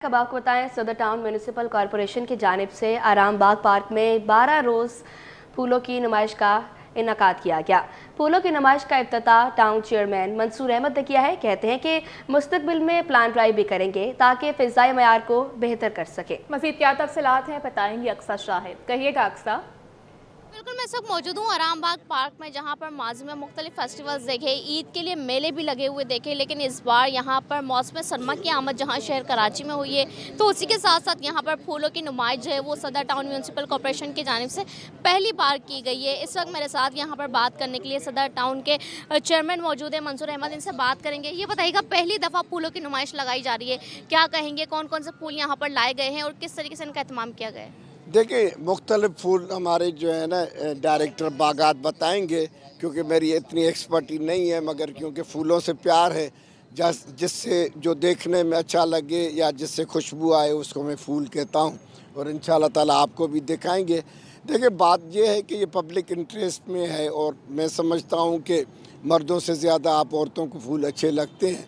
अब आपको बताएं, सदर टाउन म्यूनिसिपल कॉरपोरेशन की जानिब से आराम बाग पार्क में 12 रोज़ फूलों की नुमाइश का इनकाद किया गया। फूलों की नुमाइश का इफ्तिताह टाउन चेयरमैन मंसूर अहमद ने किया है। कहते हैं कि मुस्तकबिल में प्लांट ड्राइव भी करेंगे ताकि फ़िज़ाई मयार को बेहतर कर सके। मज़ीद क्या तफसीलात हैं बताएंगी अक्सा शाहिद। कहिएगा अक्सा। बिल्कुल, मैं इस वक्त मौजूद हूँ आराम बाग पार्क में, जहाँ पर माजी में मुख्तलिफ फेस्टिवल्स देखे, ईद के लिए मेले भी लगे हुए देखे, लेकिन इस बार यहाँ पर मौसम सरमा की आमद जहाँ शहर कराची में हुई है, तो उसी के साथ साथ यहाँ पर फूलों की नुमाइश जो है वो सदर टाउन म्यूनसिपल कॉरपोरेशन की जानिब से पहली बार की गई है। इस वक्त मेरे साथ यहाँ पर बात करने के लिए सदर टाउन के चेयरमैन मौजूद है मंसूर अहमद, इनसे बात करेंगे। ये बताइएगा, पहली दफ़ा फूलों की नुमाइश लगाई जा रही है, क्या कहेंगे, कौन कौन से फूल यहाँ पर लाए गए हैं और किस तरीके से इनका एहतमाम किया गया है? देखिए, मुख्तलिफ फूल हमारे जो है ना डायरेक्टर बागात बताएंगे, क्योंकि मेरी इतनी एक्सपर्टी नहीं है, मगर क्योंकि फूलों से प्यार है, जिससे जो देखने में अच्छा लगे या जिससे खुशबू आए उसको मैं फूल कहता हूँ, और इंशाल्लाह ताला आपको भी दिखाएंगे। देखिए, बात यह है कि ये पब्लिक इंटरेस्ट में है, और मैं समझता हूँ कि मर्दों से ज़्यादा आप औरतों को फूल अच्छे लगते हैं,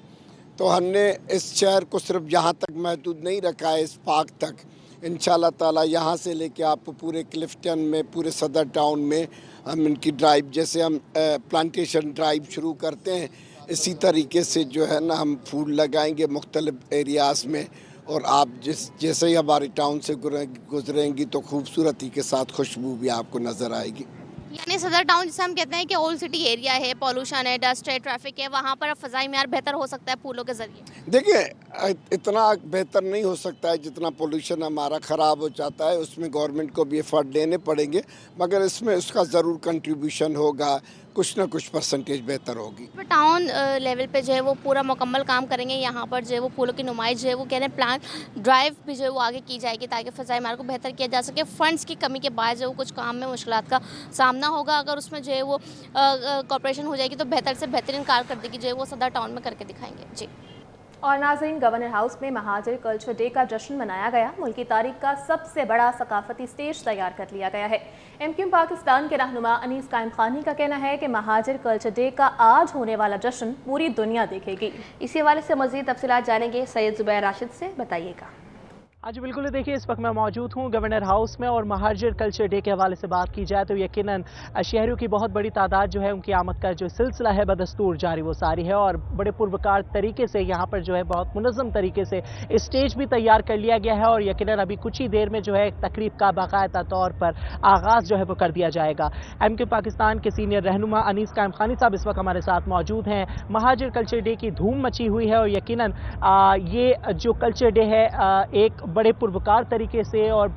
तो हमने इस शहर को सिर्फ यहाँ तक महदूद नहीं रखा है, इस पार्क तक। इंशाल्लाह ताला यहाँ से लेके आपको पूरे क्लिफ्टन में, पूरे सदर टाउन में हम इनकी ड्राइव, जैसे हम प्लांटेशन ड्राइव शुरू करते हैं, इसी तरीके से जो है ना हम फूल लगाएंगे मुख्तलिफ एरियाज़ में, और आप जैसे ही हमारे टाउन से गुजरेंगी तो खूबसूरती के साथ खुशबू भी आपको नज़र आएगी। यानी सदर टाउन जिसे हम कहते हैं कि ओल्ड सिटी एरिया है, पॉल्यूशन है, डस्ट है, ट्रैफिक है, वहाँ पर फ़ज़ाई मेयार बेहतर हो सकता है फूलों के ज़रिए। देखिए, इतना बेहतर नहीं हो सकता है जितना पोल्यूशन हमारा ख़राब हो जाता है, उसमें गवर्नमेंट को भी एफर्ट देने पड़ेंगे, मगर इसमें उसका ज़रूर कंट्रीब्यूशन होगा, कुछ ना कुछ परसेंटेज बेहतर होगी। टाउन लेवल पे जो है वो पूरा मुकम्मल काम करेंगे, यहाँ पर जो है वो फूलों की नुमाइश जो है वो कह रहे हैं प्लांट ड्राइव भी जो है वो आगे की जाएगी ताकि फ़ज़ाई मार को बेहतर किया जा सके। फ़ंड्स की कमी के बाद जो कुछ काम में मुश्किलात का सामना होगा, अगर उसमें जो है वो कॉर्पोरेशन हो जाएगी तो बेहतर से बेहतरीन कारकर्दगी जो है वो सदर टाउन में करके दिखाएंगे। जी। और नाज़रीन, गवर्नर हाउस में महाजिर कल्चर डे का जश्न मनाया गया। मुल्की तारीख का सबसे बड़ा सकाफती स्टेज तैयार कर लिया गया है। MQM पाकिस्तान के रहनुमा अनीस कायम खानी का कहना है कि महाजिर कल्चर डे का आज होने वाला जश्न पूरी दुनिया देखेगी। इसी हवाले से मज़ीद तफसीलात जानेंगे सैयद ज़ुबैर राशिद से। बताइएगा। आज बिल्कुल देखिए, इस वक्त मैं मौजूद हूँ गवर्नर हाउस में, और महाजिर कल्चर डे के हवाले से बात की जाए तो यकीनन शहरियों की बहुत बड़ी तादाद जो है उनकी आमद का जो सिलसिला है बदस्तूर जारी वो सारी है, और बड़े पुरवकार तरीके से यहाँ पर जो है बहुत मुनज़्ज़म तरीके से स्टेज भी तैयार कर लिया गया है, और यकीनन अभी कुछ ही देर में जो है तकरीब का बाकायदा तौर पर आगाज़ जो है वो कर दिया जाएगा। MQM पाकिस्तान के सीनियर रहनुमा अनीस कायम खानी साहब इस वक्त हमारे साथ मौजूद हैं। महाजिर कल्चर डे की धूम मची हुई है, और यकीनन ये जो कल्चर डे है एक बड़े पुरवकार तरीके से और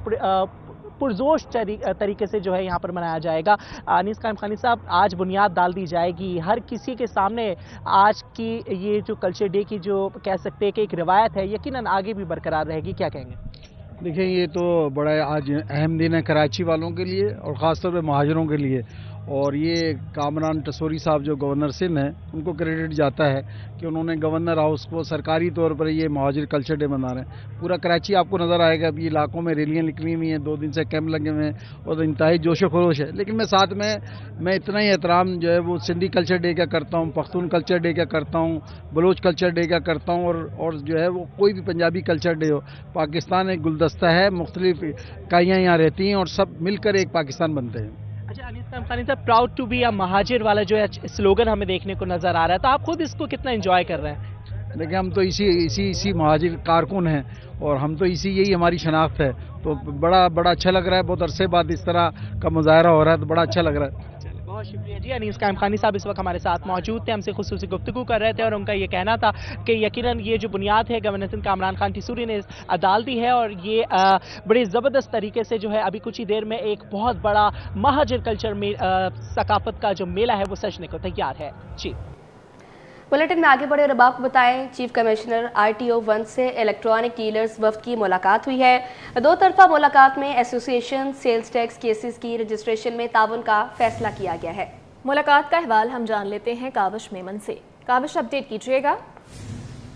पुरजोश तरीके से जो है यहाँ पर मनाया जाएगा। अनीस कायम खानी साहब, आज बुनियाद डाल दी जाएगी, हर किसी के सामने आज की ये जो कल्चर डे की जो कह सकते हैं कि एक रिवायत है यकीनन आगे भी बरकरार रहेगी, क्या कहेंगे? देखिए, ये तो बड़ा आज अहम दिन है कराची वालों के लिए और ख़ासतौर पे महाजरों के लिए, और ये कामरान टसोरी साहब जो गवर्नर सिंध हैं उनको क्रेडिट जाता है कि उन्होंने गवर्नर हाउस को सरकारी तौर पर ये महाजिर कल्चर डे मना रहे हैं। पूरा कराची आपको नज़र आएगा, अभी इलाकों में रैलियाँ निकली हुई हैं, 2 दिन से कैंप लगे हुए हैं और इंतहाई जोश खरोश है। लेकिन मैं साथ में मैं इतना ही एहतराम जो है वो सिंधी कल्चर डे का करता हूँ, पख्तून कल्चर डे का करता हूँ, बलोच कल्चर डे का करता हूँ, और जो है वो कोई भी पंजाबी कल्चर डे हो। पाकिस्तान एक गुलदस्ता है, मुख्तलिफ इकाइयाँ यहाँ रहती हैं और सब मिलकर एक पाकिस्तान बनते हैं। अच्छा, अनीस कायम खानी साहब, proud to be a Muhajir वाला जो है स्लोगन हमें देखने को नज़र आ रहा है, तो आप खुद इसको कितना एंजॉय कर रहे हैं? देखिए, हम तो इसी महाजिर कारकुन हैं, और हम तो यही हमारी शनाख्त है, तो बड़ा अच्छा लग रहा है। बहुत अरसे बाद इस तरह का मुजाहरा हो रहा है तो बड़ा अच्छा लग रहा है। बहुत शुक्रिया जी। अनीस कायम खानी साहब इस वक्त हमारे साथ मौजूद थे, हमसे खुसूसी गुफ्तगू कर रहे थे, और उनका ये कहना था कि यकीनन ये जो बुनियाद है गवर्नर सिंध कामरान खान टसूरी ने डाल दी है, और ये बड़े ज़बरदस्त तरीके से जो है अभी कुछ ही देर में एक बहुत बड़ा महाजिर कल्चर में सकाफत का जो मेला है वो सजने को तैयार है। जी। बुलेटिन में आगे बढ़े और अब आपको बताएं, चीफ कमिश्नर RTO 1 से इलेक्ट्रॉनिक डीलर्स वफ्द की मुलाकात हुई है। 2 तरफा मुलाकात में एसोसिएशन सेल्स टैक्स केसेस की रजिस्ट्रेशन में ताउन का फैसला किया गया है। मुलाकात का अहवाल हम जान लेते हैं काविश मेमन से। काविश, अपडेट कीजिएगा।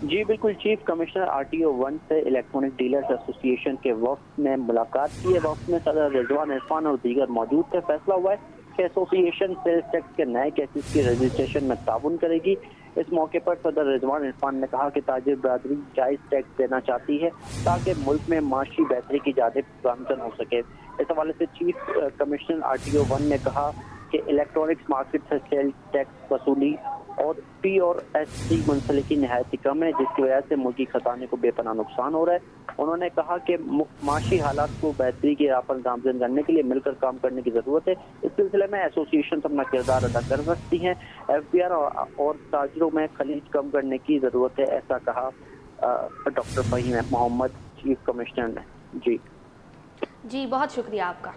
जी बिल्कुल, चीफ कमिश्नर RTO 1 से इलेक्ट्रॉनिक डीलर्स एसोसिएशन के वफ्द ने मुलाकात की है। वफ्द में सदर रिजवान इरफान और दीगर मौजूद थे। फैसला हुआ है کہ ایسوسیشن سیلز ٹیکس کے نئے کیسز کی رجسٹریشن میں تعاون کرے گی۔ اس موقع پر صدر رضوان عرفان نے کہا کہ تاجر برادری جائز ٹیکس دینا چاہتی ہے تاکہ ملک میں معاشی بہتری کی جانب گامزن ہو سکے۔ اس حوالے سے چیف کمشنر RTO 1 نے کہا کہ الیکٹرانکس مارکیٹ سے سیل ٹیکس وصولی اور P اور S کی منسلکی نہایت کم ہے، جس کی وجہ سے ملکی خزانے کو بے پناہ نقصان ہو رہا ہے۔ انہوں نے کہا کہ معاشی حالات کو بہتری کی راہ پر گامزن کرنے کے لیے مل کر کام کرنے کی ضرورت ہے۔ اس سلسلے میں ایسوسیشن اپنا کردار ادا کر سکتی ہیں۔ FBR اور تاجروں میں خلیج کم کرنے کی ضرورت ہے، ایسا کہا ڈاکٹر فہیم محمد چیف کمشنر نے۔ جی بہت شکریہ آپ کا۔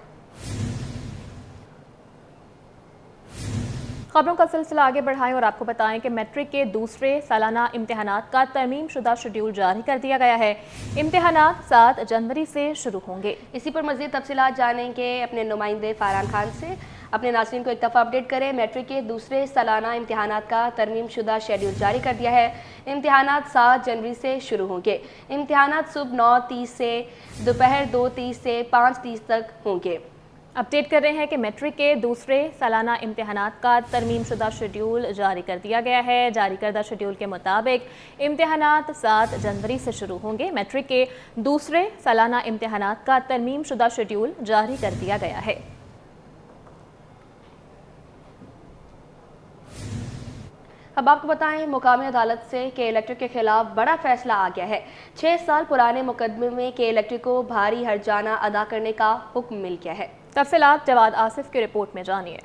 خبروں کا سلسلہ آگے بڑھائیں اور آپ کو بتائیں کہ میٹرک کے دوسرے سالانہ امتحانات کا ترمیم شدہ شیڈول جاری کر دیا گیا ہے۔ امتحانات 7 جنوری سے شروع ہوں گے۔ اسی پر مزید تفصیلات جانیں گے اپنے نمائندے فاران خان سے۔ اپنے ناظرین کو ایک دفعہ اپڈیٹ کریں، میٹرک کے دوسرے سالانہ امتحانات کا ترمیم شدہ شیڈول جاری کر دیا ہے۔ امتحانات 7 جنوری سے شروع ہوں گے۔ امتحانات صبح 9:30 سے دوپہر 2:30 سے 5:30 تک ہوں گے۔ اپڈیٹ کر رہے ہیں کہ میٹرک کے دوسرے سالانہ امتحانات کا ترمیم شدہ شیڈول جاری کر دیا گیا ہے۔ جاری کردہ شیڈول کے مطابق امتحانات 7 جنوری سے شروع ہوں گے۔ میٹرک کے دوسرے سالانہ امتحانات کا ترمیم شدہ شیڈول جاری کر دیا گیا ہے۔ اب آپ کو بتائیں مقامی عدالت سے کے الیکٹرک کے خلاف بڑا فیصلہ آ گیا ہے۔ 6 سال پرانے مقدمے میں کے الیکٹرک کو بھاری ہرجانہ ادا کرنے کا حکم مل گیا ہے۔ تفصیلات جواد آصف کی رپورٹ میں جانیے۔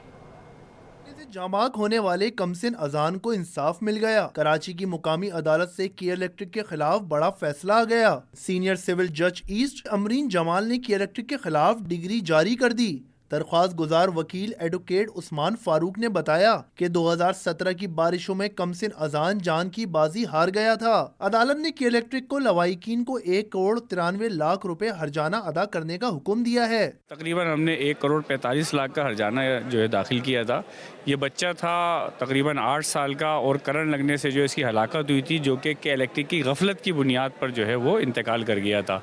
جامعک ہونے والے کمسن اذان کو انصاف مل گیا۔ کراچی کی مقامی عدالت سے کے الیکٹرک کے خلاف بڑا فیصلہ آ گیا۔ سینئر سول جج ایسٹ امرین جمال نے کے الیکٹرک کے خلاف ڈگری جاری کر دی۔ درخواست گزار وکیل ایڈوکیٹ عثمان فاروق نے بتایا کہ 2017 کی بارشوں میں کمسن اذان جان کی بازی ہار گیا تھا۔ عدالت نے کے الیکٹرک کو لوائقین کو 1,93,00,000 روپے ہرجانہ ادا کرنے کا حکم دیا ہے۔ تقریباً ہم نے 1,45,00,000 کا ہرجانہ جو ہے داخل کیا تھا۔ یہ بچہ تھا تقریباً 8 سال کا اور کرنٹ لگنے سے جو اس کی ہلاکت ہوئی تھی، جو کہ الیکٹرک کی غفلت کی بنیاد پر جو ہے وہ انتقال کر گیا تھا۔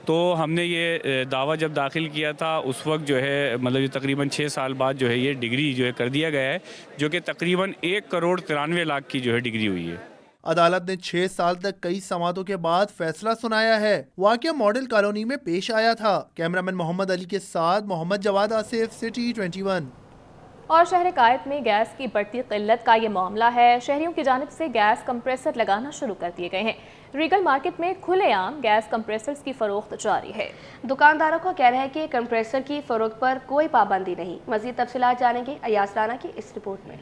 تو ہم نے یہ دعویٰ جب داخل کیا تھا اس وقت جو ہے مطلب یہ تقریباً 6 سال بعد جو ہے یہ ڈگری جو ہے کر دیا گیا ہے، جو کہ تقریباً 1,93,00,000 کی جو ہے ڈگری ہوئی ہے۔ عدالت نے 6 سال تک کئی سماعتوں کے بعد فیصلہ سنایا ہے۔ واقعہ ماڈل کالونی میں پیش آیا تھا۔ کیمرامین محمد علی کے ساتھ محمد جواد آصف، سٹی 21۔ اور شہر قائد میں گیس کی بڑھتی قلت کا یہ معاملہ ہے۔ شہریوں کی جانب سے گیس کمپریسر لگانا شروع کر دیے گئے ہیں۔ ریگل مارکیٹ میں کھلے عام گیس کمپریسرز کی فروخت جاری ہے۔ دکانداروں کا کہنا ہے کہ کمپریسر کی فروخت پر کوئی پابندی نہیں۔ مزید تفصیلات جانیں گے ایاز رانا کی اس رپورٹ میں۔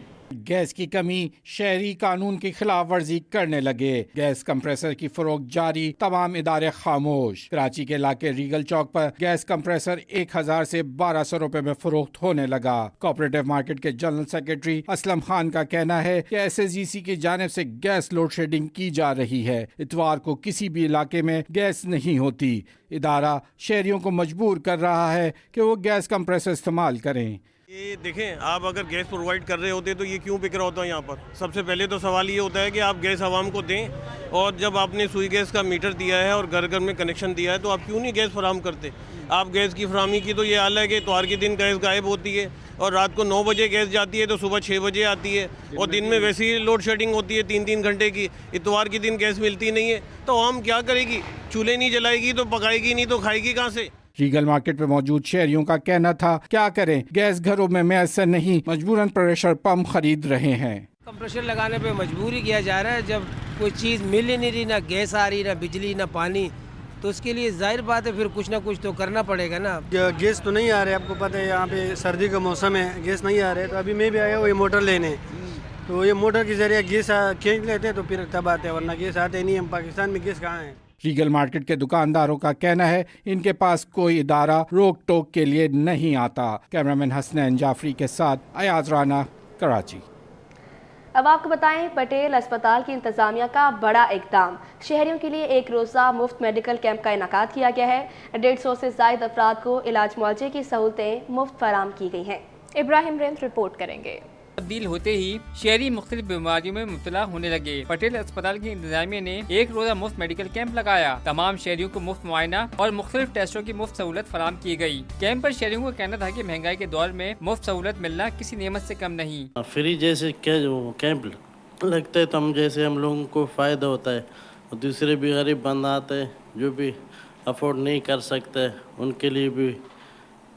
گیس کی کمی، شہری قانون کی خلاف ورزی کرنے لگے، گیس کمپریسر کی فروخت جاری، تمام ادارے خاموش۔ کراچی کے علاقے ریگل چوک پر گیس کمپریسر 1,000 سے 1,200 روپے میں فروخت ہونے لگا۔ کوآپریٹو مارکیٹ کے جنرل سیکرٹری اسلم خان کا کہنا ہے کہ SSGC کی جانب سے گیس لوڈ شیڈنگ کی جا رہی ہے۔ اتوار کو کسی بھی علاقے میں گیس نہیں ہوتی۔ ادارہ شہریوں کو مجبور کر رہا ہے کہ وہ گیس کمپریسر استعمال کریں۔ یہ دیکھیں، آپ اگر گیس پرووائڈ کر رہے ہوتے تو یہ کیوں بک رہا ہوتا ہے یہاں پر؟ سب سے پہلے تو سوال یہ ہوتا ہے کہ آپ گیس عوام کو دیں، اور جب آپ نے سوئی گیس کا میٹر دیا ہے اور گھر گھر میں کنیکشن دیا ہے تو آپ کیوں نہیں گیس فراہم کرتے؟ آپ گیس کی فراہمی کی تو یہ حال ہے کہ اتوار کے دن گیس غائب ہوتی ہے، اور رات کو 9 بجے گیس جاتی ہے تو صبح 6 بجے آتی ہے، اور دن میں ویسی ہی لوڈ شیڈنگ ہوتی ہے 3 گھنٹے کی۔ اتوار کے دن گیس ملتی نہیں ہے تو عوام کیا کرے گی؟ چولہے نہیں جلائے گی تو پکائے گی نہیں تو کھائے گی کہاں سے؟ ریگل مارکیٹ پہ موجود شہریوں کا کہنا تھا کیا کریں، گیس گھروں میں میسر نہیں، مجبوراً پریشر پمپ خرید رہے ہیں۔ کمپریشر لگانے پہ مجبور ہی کیا جا رہا ہے، جب کوئی چیز مل ہی نہیں رہی، نہ گیس آ رہی، نہ بجلی، نہ پانی، تو اس کے لیے ظاہر بات ہے پھر کچھ نہ کچھ تو کرنا پڑے گا نا۔ گیس تو نہیں آ رہے، آپ کو پتہ ہے یہاں پہ سردی کا موسم ہے، گیس نہیں آ رہے، تو ابھی میں بھی آیا ہوں یہ موٹر لینے، تو یہ موٹر کے ذریعے گیس کھینچ لیتے تو پھر تب آتے ہیں، ورنہ گیس آتے نہیں۔ ہم پاکستان میں گیس کہاں ہے؟ ریگل مارکیٹ کے دکانداروں کا کہنا ہے ان کے پاس کوئی ادارہ روک ٹوک کے لیے نہیں آتا۔ کیمرامین حسنین جعفری کے ساتھ ایاز رانا، کراچی۔ اب آپ کو بتائیں پٹیل اسپتال کی انتظامیہ کا بڑا اقدام، شہریوں کے لیے 1 روزہ مفت میڈیکل کیمپ کا انعقاد کیا گیا ہے۔ 150 سے زائد افراد کو علاج معالجے کی سہولتیں مفت فراہم کی گئی ہیں۔ ابراہیم رند رپورٹ کریں گے۔ तब्दील होते ही शहरी मुख्तलिफ बीमारियों में मुब्तला होने लगे। पटेल अस्पताल की इंतजामिया ने एक रोजा मुफ्त मेडिकल कैंप लगाया। तमाम शहरियों को मुफ्त मुआयना और मुख्तलिफ टेस्टों की मुफ्त सहूलत फराहम की गई। कैंप पर शहरियों का कहना था कि महंगाई के दौर में मुफ्त सहूलत मिलना किसी नेमत से कम नहीं। फ्री जैसे कैंप लगते हैं तो हम लोगों को फ़ायदा होता है, और दूसरे भी गरीब बंद आते हैं जो भी अफोर्ड नहीं कर सकते, उनके लिए भी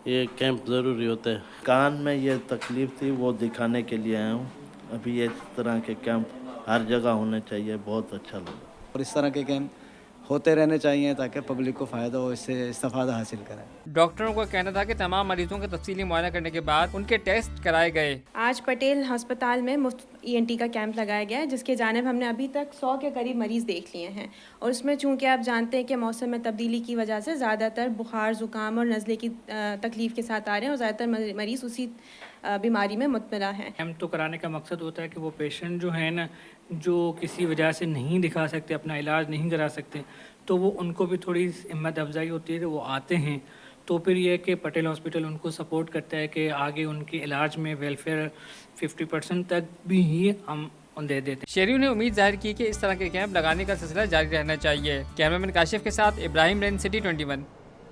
ये कैंप ज़रूरी होता है। कान में ये तकलीफ़ थी वो दिखाने के लिए आया हूँ। अभी इस तरह के कैंप हर जगह होने चाहिए, बहुत अच्छा लगा। और इस तरह के कैंप होते रहने चाहिए ताकि पब्लिक को फ़ायदा हो, इससे इस्तेफादा हासिल करें। डॉक्टरों का कहना था कि तमाम मरीजों का तफसीली मुआयना करने के बाद उनके टेस्ट कराए गए। आज पटेल अस्पताल में मुफ्त ENT का कैंप लगाया गया है, जिसके जानिब हमने अभी तक 100 के करीब मरीज़ देख लिए हैं। और उसमें चूँकि आप जानते हैं कि मौसम में तब्दीली की वजह से ज़्यादातर बुखार, ज़ुकाम और नज़ले की तकलीफ़ के साथ आ रहे हैं, और ज़्यादातर मरीज़ उसी बीमारी में मुब्तला हैं। कैंप तो कराने का मकसद होता है कि वो पेशेंट जो है ना, जो किसी वजह से नहीं दिखा सकते, अपना इलाज नहीं करा सकते, तो वो उनको भी थोड़ी हिम्मत अफजाई होती है कि वो आते हैं। तो फिर ये है कि पटेल हॉस्पिटल उनको सपोर्ट करता है कि आगे उनके इलाज में वेलफेयर 50% तक भी ही हम दे देते हैं। शहरियों ने उम्मीद जाहिर की कि इस तरह के कैंप लगाने का सिलसिला जारी रहना चाहिए। कैमरामैन काशिफ के साथ इब्राहिम रेन, सिटी 21।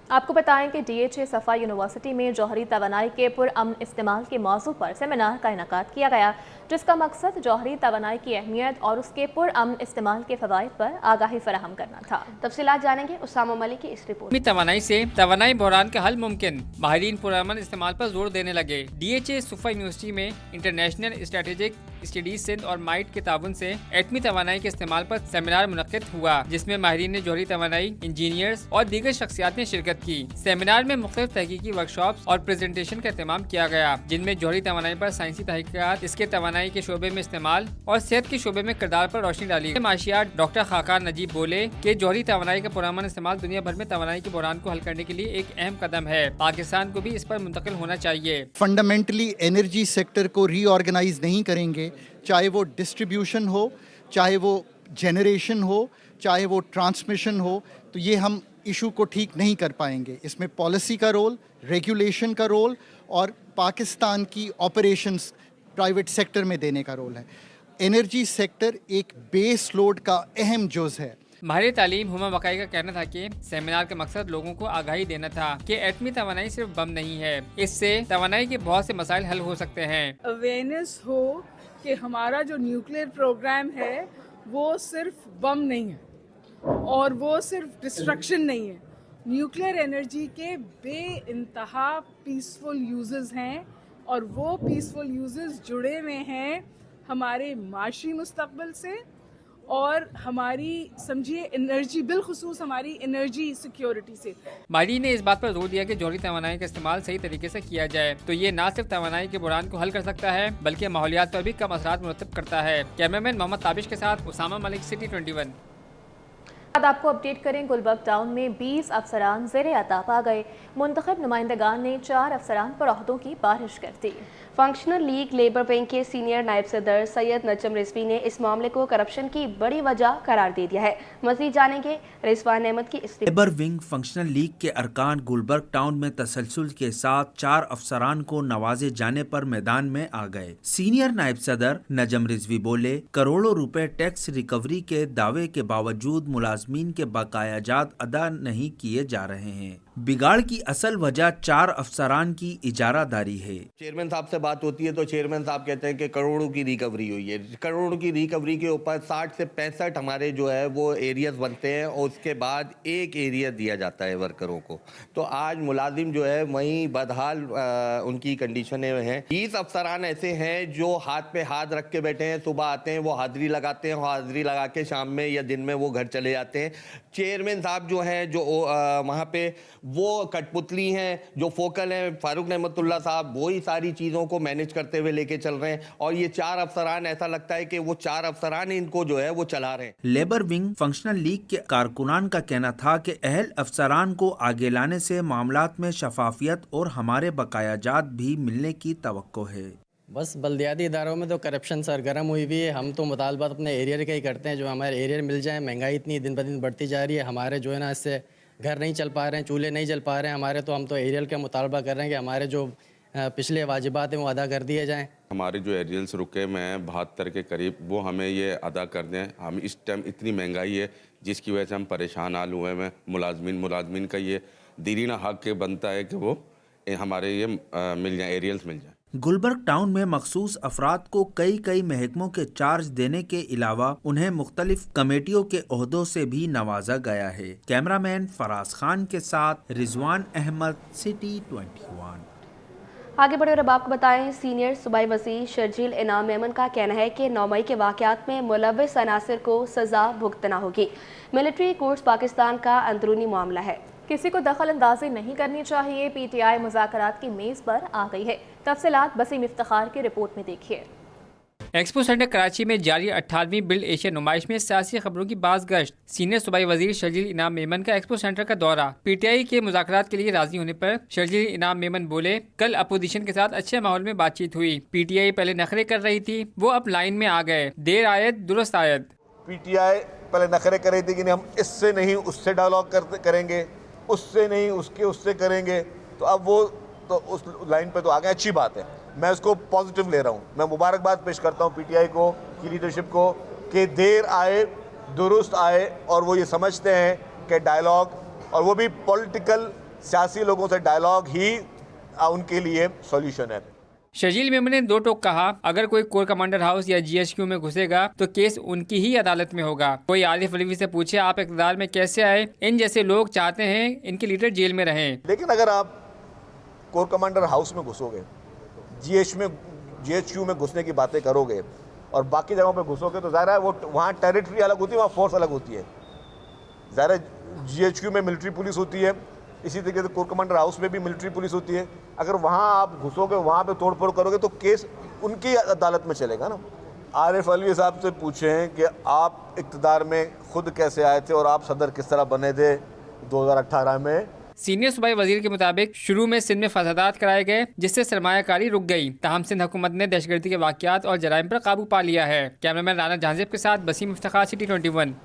आपको बताएं कि DHA सफ़ा यूनिवर्सिटी में जौहरी तवानाई के पुरअमन इस्तेमाल के मौजू पर सेमिनार का इनेकाद किया गया, जिसका मकसद जौहरी तवानाई की अहमियत और उसके पुरअमन इस्तेमाल के फ़वाइद पर आगाही फराहम करना था। तफसीलात जानेंगे उसामा मलिक की इस रिपोर्ट। तवानाई से तवानाई बहरान का हल मुमकिन, माहिरीन पुरअमन इस्तेमाल पर जोर देने लगे। DHA सफ़ा यूनिवर्सिटी में इंटरनेशनल स्ट्रेटेजिक स्टडीज सिंध और माइट के ताबन से एटमी तवानाई के इस्तेमाल पर सेमिनार मुनक्किद हुआ, जिसमें माहिरीन ने जौहरी तवानाई, इंजीनियर्स और दीगर शख्सियात ने शिरकत की। सेमिनार में मुख्तलिफ तहकीकी वर्कशॉप्स और प्रेजेंटेशन का एहतमाम किया गया, जिनमें जौहरी तवानाई पर साइंसी तहकीकात, इसके तवानाई के शोबे में इस्तेमाल और सेहत के शोबे में किरदार पर रोशनी डाली। माशियात डॉक्टर खाकान नजीब बोले कि जौहरी तवानाई का पुरअमन इस्तेमाल दुनिया भर में तवानाई के बहरान को हल करने के लिए एक अहम कदम है। पाकिस्तान को भी इस पर मुंतकिल होना चाहिए। फंडामेंटली एनर्जी सेक्टर को रीऑर्गेनाइज नहीं करेंगे, चाहे वो डिस्ट्रीब्यूशन हो, चाहे वो जनरेशन हो, चाहे वो ट्रांसमिशन हो, तो ये हम इशू को ठीक नहीं कर पाएंगे। इसमें पॉलिसी का रोल, रेगुलेशन का रोल और पाकिस्तान की ऑपरेशंस प्राइवेट सेक्टर में देने का रोल है। एनर्जी सेक्टर एक बेस लोड का अहम जुज़ है। माहिर तालीम हुमा वकाई का कहना था कि सेमिनार का मकसद लोगों को आगाही देना था कि एटमी तवानाई सिर्फ बम नहीं है, इससे तवानाई के बहुत से मसाइल हल हो सकते हैं। अवेयरनेस हो कि हमारा जो न्यूक्लियर प्रोग्राम है वो सिर्फ बम नहीं है और वो सिर्फ डिस्ट्रक्शन नहीं है। न्यूक्लियर एनर्जी के बेइंतहा पीसफुल यूजेस हैं, और वो पीसफुल यूजेस जुड़े हुए हैं हमारे माशी मुस्तकबिल से और हमारी समझिए एनर्जी, बिलखुसूस हमारी एनर्जी सिक्योरिटी से। माहिरीन ने इस बात पर जोर दिया कि जौहरी तवानाई का इस्तेमाल सही तरीके से किया जाए तो ये न सिर्फ तवानाई के बहरान को हल कर सकता है, बल्कि माहौलियात पर भी कम असरात मुरतब करता है। कैमरामैन मोहम्मद ताबिश के साथ उसामा मलिक, सिटी 21। आपको अपडेट करें, गुलबर्ग टाउन में 20 अफसरान ज़ेरे अताब आ गए। मुंतखब नुमाइंदगान ने 4 अफसरान पर ओहदों की बारिश कर दी। फंक्शनल लीग लेबर विंग के सीनियर नायब सदर सैयद नजम रिजवी ने इस मामले को करप्शन की बड़ी वजह करार दे दिया है। मज़ीद जानेंगे रिजवान अहमद की इस। लेबर विंग फंक्शनल लीग के अरकान गुलबर्ग टाउन में तसलसल के साथ 4 अफसरान को नवाजे जाने पर मैदान में आ गए। सीनियर नायब सदर नजम रिजवी बोले, करोड़ों रुपए टैक्स रिकवरी के दावे के बावजूद मुलाजमीन के बकायाजात अदा नहीं किए जा रहे हैं। बिगाड़ की असल वजह 4 अफसरान की इजारादारी है। चेयरमैन साहब से बात होती है तो चेयरमैन साहब कहते हैं कि करोड़ों की रिकवरी हुई है। करोड़ों की रिकवरी के ऊपर 60 से 65 हमारे जो है वो एरियाज बनते हैं और उसके बाद एक एरिया दिया जाता है वर्करों को। तो आज मुलाजिम जो है वहीं बदहाल उनकी कंडीशनें हैं। 20 अफसरान ऐसे हैं जो हाथ पे हाथ रख के बैठे हैं, सुबह आते हैं, वो हाजिरी लगाते हैं, हाजिरी लगा के शाम में या दिन में वो घर चले जाते हैं। चेयरमैन साहब जो हैं जो वहाँ पे वो कठपुतली हैं, जो फोकल हैं, फारूक रहमतुल्लाह साहब, वही सारी चीज़ों को मैनेज करते हुए लेके चल रहे हैं। और ये 4 अफसरान ऐसा लगता है कि वो 4 अफसरान इनको जो है वो चला रहे हैं। लेबर विंग फंक्शनल लीग के कारकुनान का कहना था कि अहल अफसरान को आगे लाने से मामलात में शफाफियत और हमारे बकायाजात भी मिलने की तवक्को है। बस बल्दियाती इदारों में तो करप्शन सरगर्म हुई हुई है। हम तो मुतालबात अपने एरिया का ही करते हैं, जो हमारे एरिया मिल जाए। महंगाई इतनी दिन ब दिन बढ़ती जा रही है, हमारे जो है ना इससे घर नहीं चल पा रहे हैं, चूल्हे नहीं चल पा रहे हैं हमारे। तो हम तो एरियल का मुतालबा कर रहे हैं कि हमारे जो पिछले वाजिबात हैं वो अदा कर दिए जाएँ। हमारे जो एरियल्स रुके हुए हैं 72 के करीब, वो हमें ये अदा कर दें। हम इस टाइम इतनी महंगाई है जिसकी वजह से हम परेशान हाल हुए हैं। मुलाजमीन का ये दीरीना हक के बनता है कि वो हमारे ये मिल जाए, एरियल्स मिल जाए। गुलबर्ग टाउन में मखसूस अफराद को कई महकमों के चार्ज देने के अलावा उन्हें मुख्तलिफ कमेटियों के ओहदों से भी नवाजा गया है। कैमरामैन फराज खान के साथ रिजवान अहमद, सिटी 21। आगे बढ़े और अब आपको बताएं, सीनियर सूबाई वज़ीर शर्जील इनाम मेमन का कहना है कि 9 मई के वाक़यात में मुलव्विस अनासिर को सज़ा भुगतना होगी। मिलिट्री कोर्ट्स पाकिस्तान का अंदरूनी मामला है, किसी को दखल अंदाजी नहीं करनी चाहिए। PTI मुज़ाकरात की मेज़ पर आ गई है। तफसीलात बसीम इफ्तिखार की रिपोर्ट में देखिए। एक्सपो सेंटर कराची में जारी 18वीं बिल्ड एशिया नुमाइश में सियासी खबरों की बाज़ गश्त। सीनियर सूबाई वज़ीर शर्जील इनाम मेमन का एक्सपो सेंटर का दौरा। PTI के मुज़ाकरात के लिए राजी होने पर शर्जील इनाम मेमन बोले, कल अपोजिशन के साथ अच्छे माहौल में बातचीत हुई। PTI पहले नखरे कर रही थी, वो अब लाइन में आ गए। देर आयत दुरुस्त आयत। PTI पहले नखरे कर रही थी कि हम इससे नहीं उससे डायलॉग करेंगे, उससे नहीं उससे करेंगे, तो अब वो तो उस लाइन पे तो आ गए। अच्छी बात है, मैं उसको पॉजिटिव ले रहा हूँ। मैं मुबारकबाद पेश करता हूँ PTI को, की लीडरशिप को, कि देर आए दुरुस्त आए और वो ये समझते हैं कि डायलॉग, और वो भी पॉलिटिकल सियासी लोगों से डायलॉग ही उनके लिए सॉल्यूशन है। शर्जील मेमन ने दो टोक कहा, अगर कोई कोर कमांडर हाउस या GHQ में घुसेगा तो केस उनकी ही अदालत में होगा। कोई आरिफ अलवी से पूछे, आप इक़्तिदार में कैसे आए? इन जैसे लोग चाहते हैं इनके लीडर जेल में रहें। लेकिन अगर आप कोर कमांडर हाउस में घुसोगे, GHQ में घुसने की बातें करोगे और बाकी जगहों पे घुसोगे, तो ज़ाहिर है वो वहाँ टेरिटरी अलग होती है, वहाँ फोर्स अलग होती है। ज़ाहिर है GHQ में मिलिट्री पुलिस होती है, इसी तरीके से कोर कमांडर हाउस में भी मिलिट्री पुलिस होती है। अगर वहाँ आप घुसोगे, वहाँ पे तोड़ फोड़ करोगे, तो केस उनकी अदालत में चलेगा ना। आरिफ अलवी साहब से पूछें कि आप इक़्तिदार में खुद कैसे आए थे और आप सदर किस तरह बने थे 2018 में। सीनियर सूबाई वजीर के मुताबिक शुरू में सिंध में फसादात कराए गए, जिससे सरमायाकारी रुक गई। ताहम सिंध हुकूमत ने दहशतगर्दी के वाक़यात और जराइम पर काबू पा लिया है। कैमरामैन राना जहांजेब के साथ बसीम इफ्तिखार, सिटी 21।